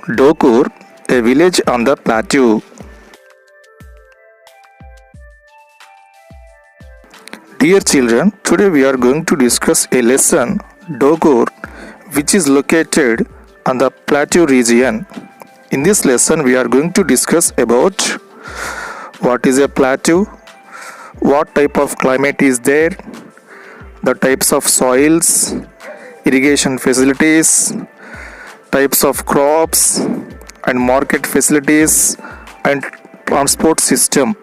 Dokur, a village on the plateau. Dear children, today we are going to discuss a lesson, Dokur, which is located on the plateau region. In this lesson, we are going to discuss about what is a plateau, what type of climate is there, the types of soils, irrigation facilities, types of crops and market facilities and transport system.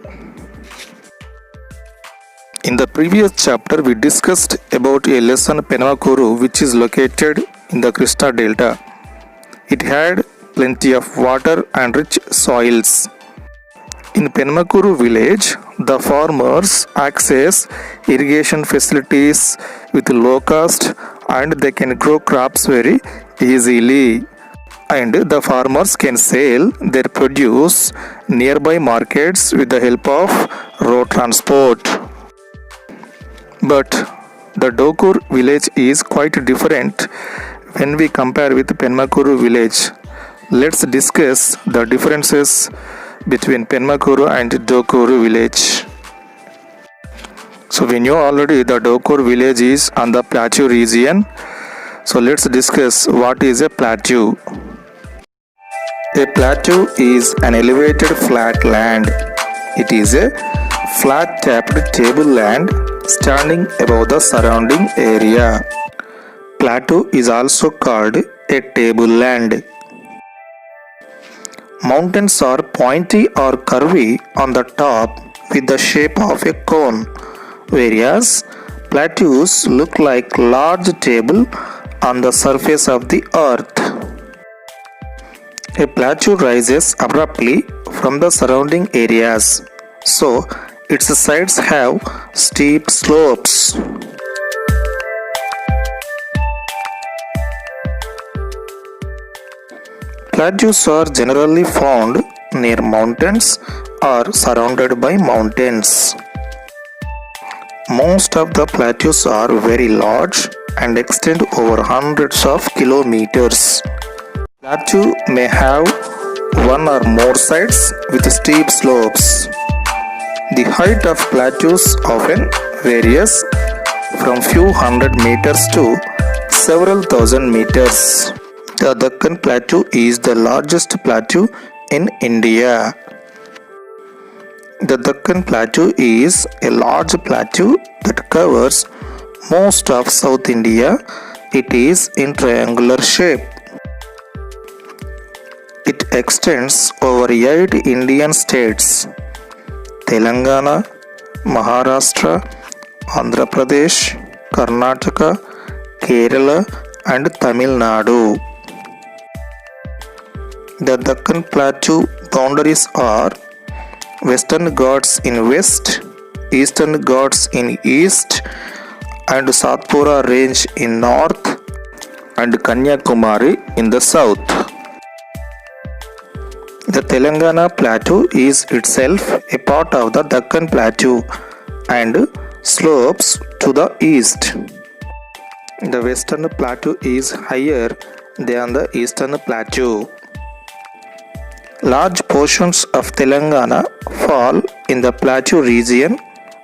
In the previous chapter we discussed about a lesson Penmakuru which is located in the Krishna Delta. It had plenty of water and rich soils. In Penmakuru village, the farmers access irrigation facilities with low cost and they can grow crops very easily. And the farmers can sell their produce nearby markets with the help of road transport. But the Dokur village is quite different when we compare with Penmakuru village. Let's discuss the differences between Penmakuru and Dokur village. So we know already the Dokur village is on the plateau region. So let's discuss what is a plateau. A plateau is an elevated flat land. It is a flat tapped tableland standing above the surrounding area. Plateau is also called a tableland. Mountains are pointy or curvy on the top with the shape of a cone, whereas plateaus look like large table on the surface of the earth. A plateau rises abruptly from the surrounding areas, so its sides have steep slopes. Plateaus are generally found near mountains or surrounded by mountains. Most of the plateaus are very large and extend over hundreds of kilometers. Plateau may have one or more sides with steep slopes. The height of plateaus often varies from few hundred meters to several thousand meters. The Deccan Plateau is the largest plateau in India. The Deccan Plateau is a large plateau that covers most of South India. It is in triangular shape. It extends over 8 Indian states: Telangana, Maharashtra, Andhra Pradesh, Karnataka, Kerala and Tamil Nadu. The Deccan Plateau boundaries are Western Ghats in west, Eastern Ghats in east, and Satpura Range in north, and Kanyakumari in the south. The Telangana Plateau is itself a part of the Deccan Plateau and slopes to the east. The Western Plateau is higher than the Eastern Plateau. Large portions of Telangana fall in the plateau region,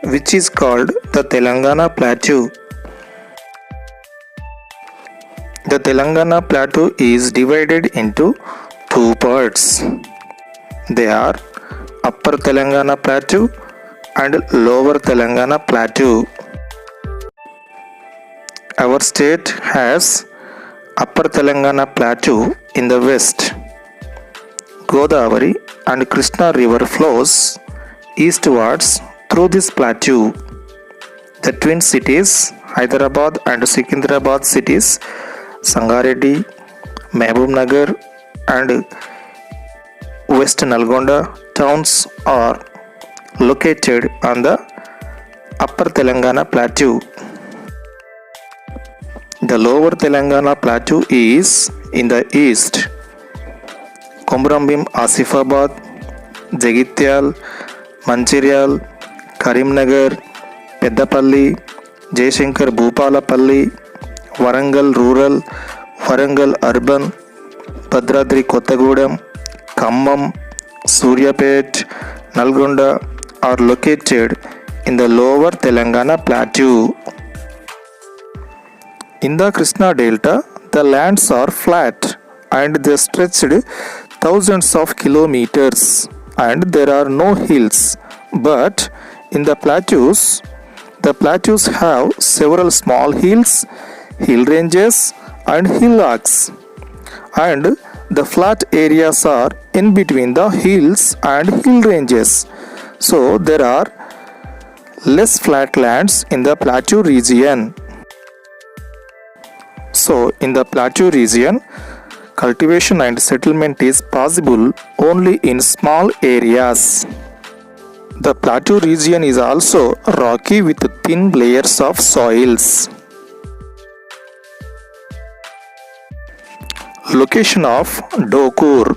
which is called the Telangana Plateau. The Telangana Plateau is divided into two parts. They are Upper Telangana Plateau and Lower Telangana Plateau. Our state has Upper Telangana Plateau in the west. Godavari and Krishna river flows eastwards through this plateau. The twin cities, Hyderabad and Secunderabad cities, Sangareddy, Mahbubnagar and West Nalgonda towns are located on the Upper Telangana Plateau. The Lower Telangana Plateau is in the east. Kombrambim Asifabad, Jagityal, Manchiryal, Karimnagar, Peddapalli, Jayashankar Bhupalapalli, Warangal Rural, Warangal Urban, Bhadradri Kottagudem, Khammam, Suryapet, Nalgonda are located in the lower Telangana plateau. In the Krishna Delta, the lands are flat and they stretched thousands of kilometers and there are no hills. But in the plateaus have several small hills, hill ranges and hillocks. And the flat areas are in between the hills and hill ranges. So there are less flat lands in the plateau region. So in the plateau region, cultivation and settlement is possible only in small areas. The plateau region is also rocky with thin layers of soils. Location of Dokur.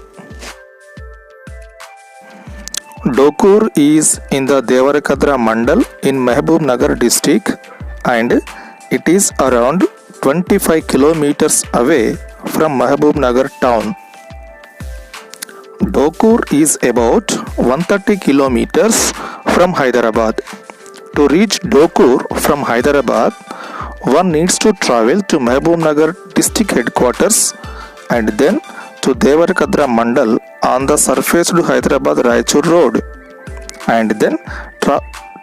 Dokur is in the Devarakadra Mandal in Mahbubnagar district and it is around 25 kilometers away from Mahbubnagar town. Dokur is about 130 kilometers from Hyderabad. To reach Dokur from Hyderabad, one needs to travel to Mahbubnagar district headquarters and then to Devarakadra Mandal on the surfaced Hyderabad-Raichur road and then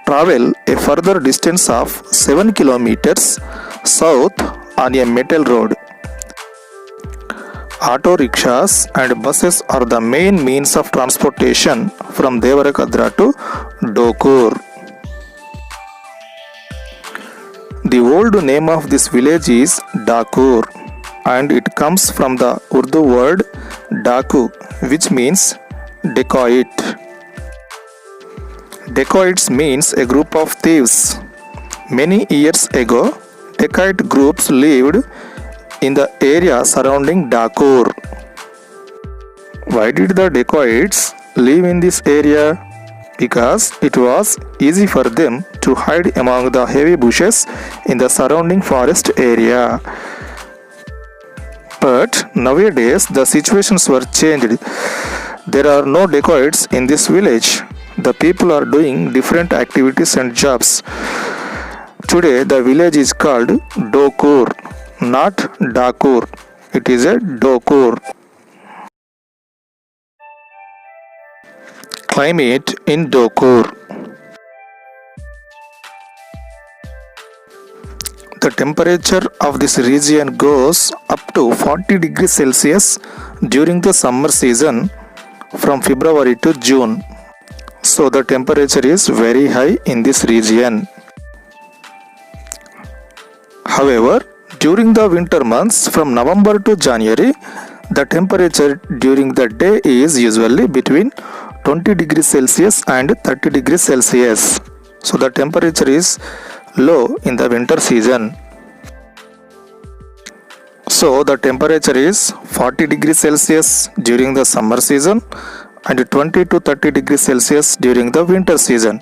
travel a further distance of 7 kilometers south on a metal road. Auto rickshaws and buses are the main means of transportation from Devarakadra to Dokur. The old name of this village is Dakur and it comes from the Urdu word Daku, which means dacoit. Dacoits means a group of thieves. Many years ago, dacoit groups lived in the area surrounding Dakur. Why did the dacoits live in this area? Because it was easy for them to hide among the heavy bushes in the surrounding forest area. But nowadays the situations were changed. There are no dacoits in this village. The people are doing different activities and jobs. Today the village is called Dokur, not Dakur. It is a Dokur. Climate in Dokur. The temperature of this region goes up to 40 degrees Celsius during the summer season from February to June. So the temperature is very high in this region. However, during the winter months from November to January, the temperature during the day is usually between 20 degrees Celsius and 30 degrees Celsius. So the temperature is low in the winter season. So the temperature is 40 degrees Celsius during the summer season and 20 to 30 degrees Celsius during the winter season.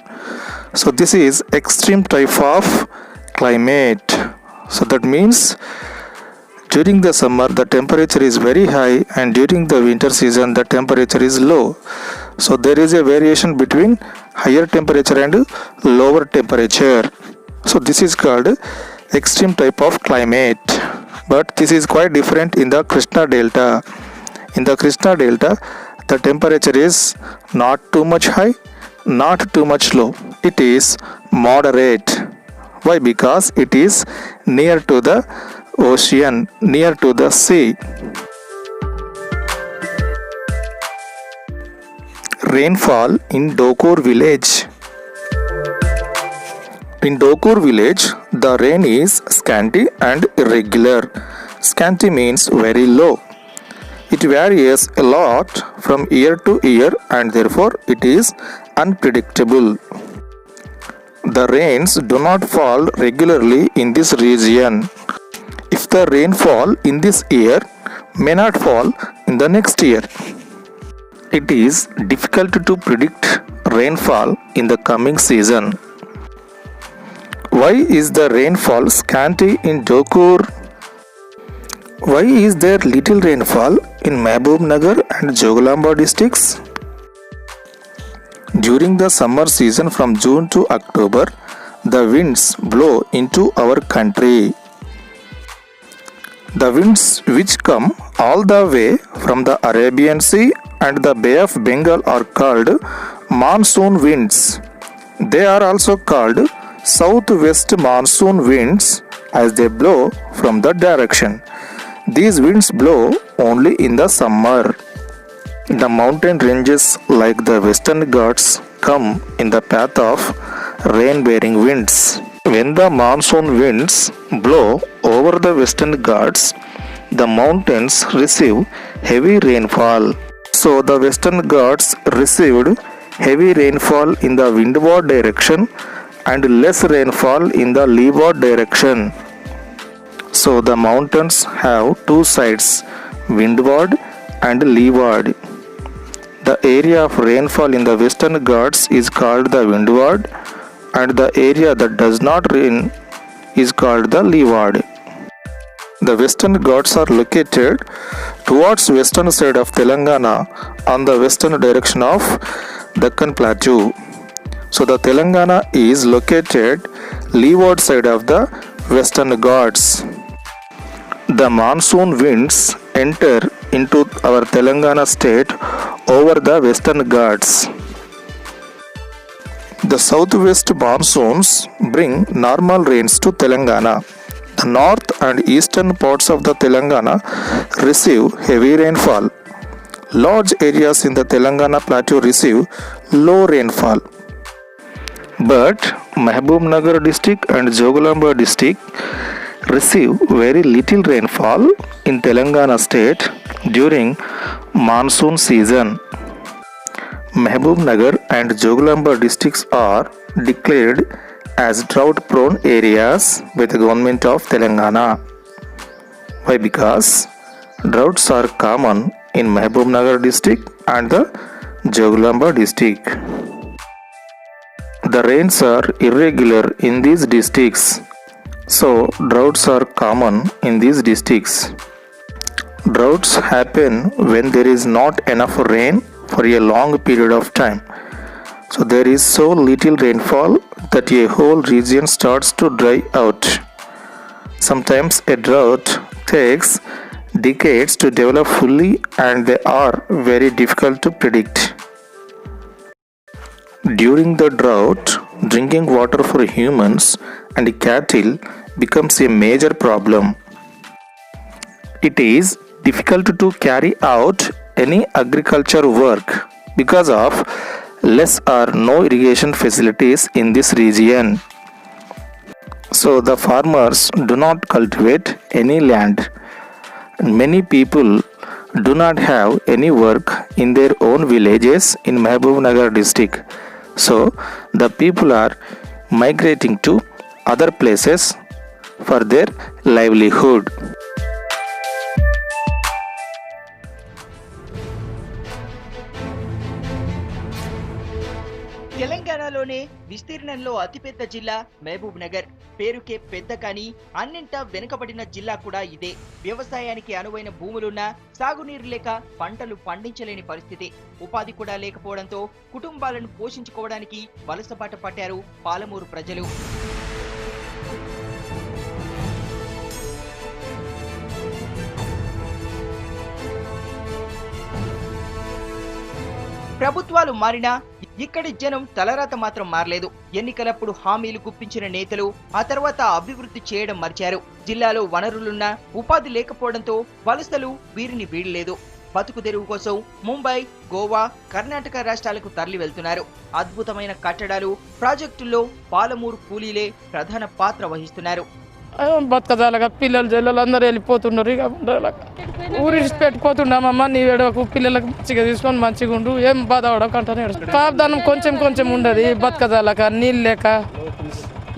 So this is extreme type of climate. So that means during the summer the temperature is very high and during the winter season the temperature is low. So there is a variation between higher temperature and lower temperature. So this is called extreme type of climate. But this is quite different in the Krishna Delta. In the Krishna Delta, the temperature is not too much high, not too much low. It is moderate. Why? Because it is near to the ocean, near to the sea. Rainfall in Dokur village. In Dokur village, the rain is scanty and irregular. Scanty means very low. It varies a lot from year to year and therefore it is unpredictable. The rains do not fall regularly in this region. If the rainfall in this year may not fall in the next year. It is difficult to predict rainfall in the coming season. Why is the rainfall scanty in Dokur? Why is there little rainfall in Mahbubnagar and Joglamba districts? During the summer season from June to October, the winds blow into our country. The winds which come all the way from the Arabian Sea and the Bay of Bengal are called monsoon winds. They are also called southwest monsoon winds as they blow from that direction. These winds blow only in the summer. The mountain ranges like the Western Ghats come in the path of rain-bearing winds. When the monsoon winds blow over the Western Ghats, the mountains receive heavy rainfall. So the Western Ghats received heavy rainfall in the windward direction and less rainfall in the leeward direction. So the mountains have two sides, windward and leeward. The area of rainfall in the Western Ghats is called the windward, and the area that does not rain is called the leeward. The Western Ghats are located towards western side of Telangana on the western direction of Deccan Plateau. So the Telangana is located leeward side of the Western Ghats. The monsoon winds enter into our Telangana state over the Western Ghats. The southwest monsoons bring normal rains to Telangana. The north and eastern parts of the Telangana receive heavy rainfall. Large areas in the Telangana plateau receive low rainfall. But Mahbubnagar district and Joglamba district receive very little rainfall in Telangana state during monsoon season. Mahbubnagar and Joglamba districts are declared as drought prone areas by the government of Telangana. Why? Because droughts are common in Mahbubnagar district and the Joglamba district. The rains are irregular in these districts, so droughts are common in these districts. Droughts happen when there is not enough rain for a long period of time. So there is so little rainfall that a whole region starts to dry out. Sometimes a drought takes decades to develop fully, and they are very difficult to predict. During the drought, drinking water for humans and cattle becomes a major problem. It is difficult to carry out any agriculture work because of less or no irrigation facilities in this region. So the farmers do not cultivate any land. Many people do not have any work in their own villages in Mahbubnagar district. So the people are migrating to other places for their livelihood. తెలంగాణలోనే విస్తీర్ణంలో అతిపెద్ద జిల్లా మహబూబ్ నగర్. పేరుకే పెద్ద కానీ అన్నింటా వెనుకబడిన జిల్లా కూడా ఇదే. వ్యవసాయానికి అనువైన భూములున్నా సాగునీరు లేక పంటలు పండించలేని పరిస్థితి. ఉపాధి కూడా లేకపోవడంతో కుటుంబాలను పోషించుకోవడానికి వలసబాట పట్టారు పాలమూరు ప్రజలు. ప్రభుత్వాలు మారినా ఇక్కడి జనం తలరాత మాత్రం మారలేదు. ఎన్నికలప్పుడు హామీలు గుప్పించిన నేతలు ఆ తర్వాత అభివృద్ధి చేయడం మర్చారు. జిల్లాలో వనరులున్నా ఉపాధి లేకపోవడంతో వలసలు వీరిని వీడలేదు. బతుకు తెరువు కోసం ముంబై, గోవా, కర్ణాటక రాష్ట్రాలకు తరలి వెళ్తున్నారు. అద్భుతమైన కట్టడాలు, ప్రాజెక్టుల్లో పాలమూరు కూలీలే ప్రధాన పాత్ర వహిస్తున్నారు. బతకదాలగా పిల్లలు జల్లలు అందరూ వెళ్ళిపోతున్నారు. ఇక ఊరి పెట్టిపోతున్నామమ్మ, నీ వేడకు పిల్లలకు మంచిగా తీసుకొని మంచిగా ఉండు, ఏం బాధ పడకంటే పాపదానం కొంచెం కొంచెం ఉండదు. బతకదాలక నీళ్ళు లేక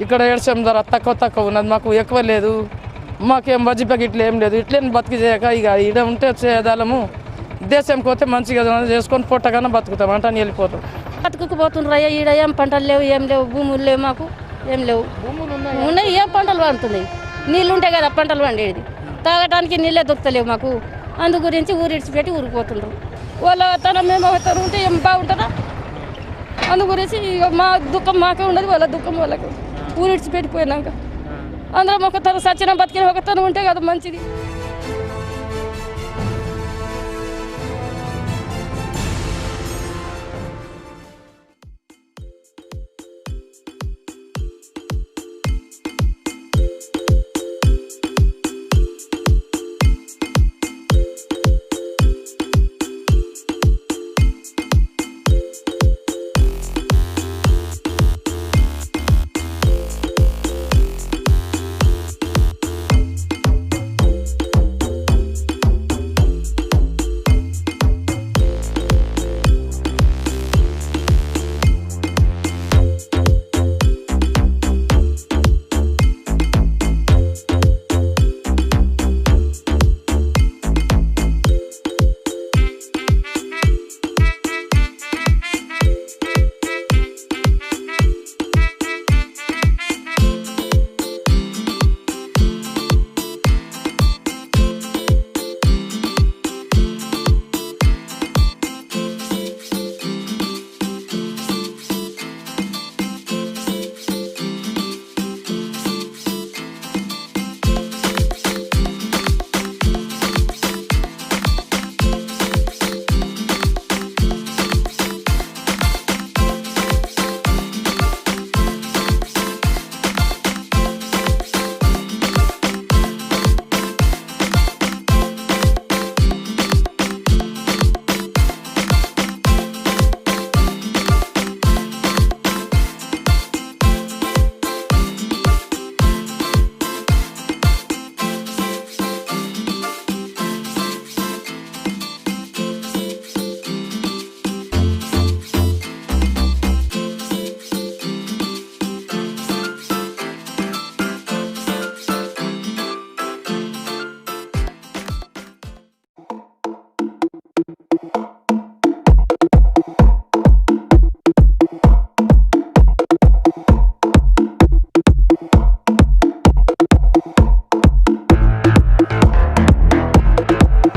ఇక్కడ ఏడ్చాం ధర తక్కువ ఉన్నది, మాకు ఎక్కువ లేదు. మాకేం బజ్జి ప్యాకెట్లు ఏం లేదు. ఇట్లేని బతికి చేయక ఇక ఈడ ఉంటే చేదాలము, దేశం పోతే మంచిగా చేసుకొని పొట్టగానే బతుకుతాం అంటే అని వెళ్ళిపోతాం. బతుకుపోతుండ్రయ్యా, ఈడ ఏం పంటలు లేవు, ఏం లేవు, భూములు లేవు, మాకు ఏం లేవు. ఉన్నాయి, ఏం పంటలు పండుతున్నాయి? నీళ్ళు ఉంటాయి కదా పంటలు పండేది, తాగటానికి నీళ్ళే దొరుకుతలేవు మాకు. అందు గురించి ఊరు ఇడిచిపెట్టి ఊరిపోతుండ్రు. వాళ్ళ తన మేము తను ఉంటే ఏం బాగుంటుందా? అందు గురించి ఇక మా దుఃఖం మాకే ఉండదు, వాళ్ళ దుఃఖం వాళ్ళకి. ఊరు ఇడిచిపెట్టిపోయినాక అందరం ఒక తను సచిన బతికిన ఒక తను ఉంటే కదా మంచిది.